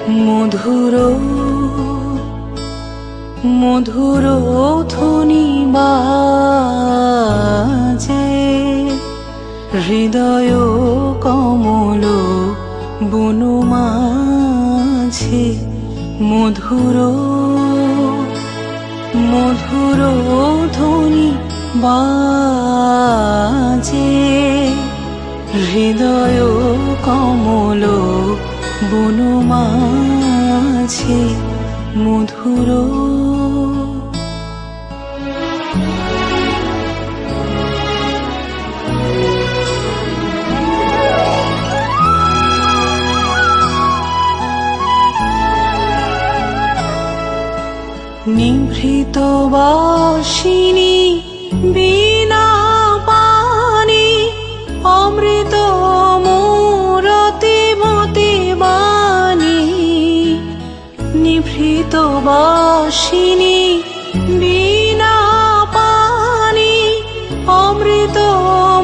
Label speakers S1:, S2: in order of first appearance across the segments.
S1: মধুর মধুর ধ্বনি বাজে, হৃদয় কমল বনু মাঝে। মধুর মধুর ধ্বনি বাজে, হৃদয় কমল বনু মাঝে। মধুর নিভৃত বাসিনী বীণা পানি, অমৃত মূরতি মতি বাণী। নিভৃত বাসিনী বীণা পানি, অমৃত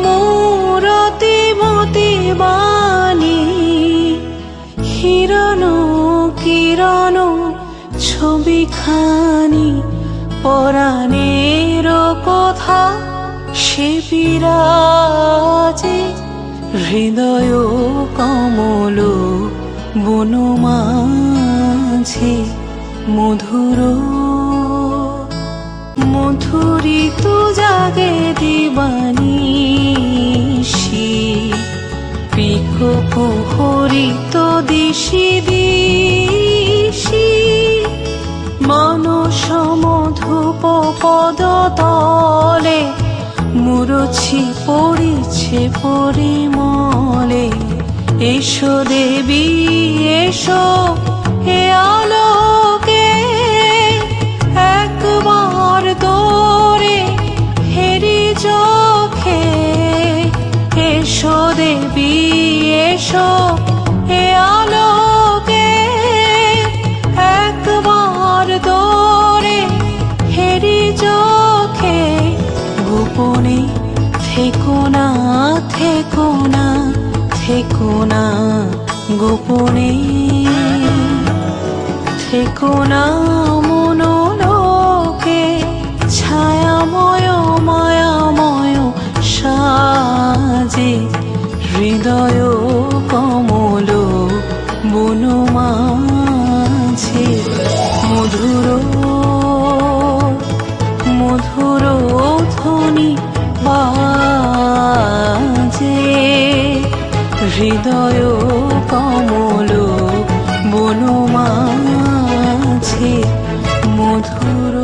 S1: মূরতি মতি বাণী। হিরণ কিরণ ছবিখানি, পরাণের কথা সে বিরাজে। হৃদয় কমল বনু মাঝে। মধুর মধুরিত জাগে দিবানিশি, পিক কুহরিত দিশি দিশি। মানস মধুপ পদ তলে, মুরছি পড়িছে পরিমলে। এসো দেবী এসো হে আলোকে, একবার তোরে হেরি চোখে। এসো দেবী এসো হে আলোকে, একবার তোরে হেরি চোখে। গোপনে থেকো না থেকো না থেকো না, গোপনে থেকো না মনোলোকে। ছায়াময় মায়াময় সাজে, হৃদয় কমল বনু মাঝে। মধুর মধুর ধ্বনি বাজে, হৃদয় কমল বনু মাঝে। মধুর।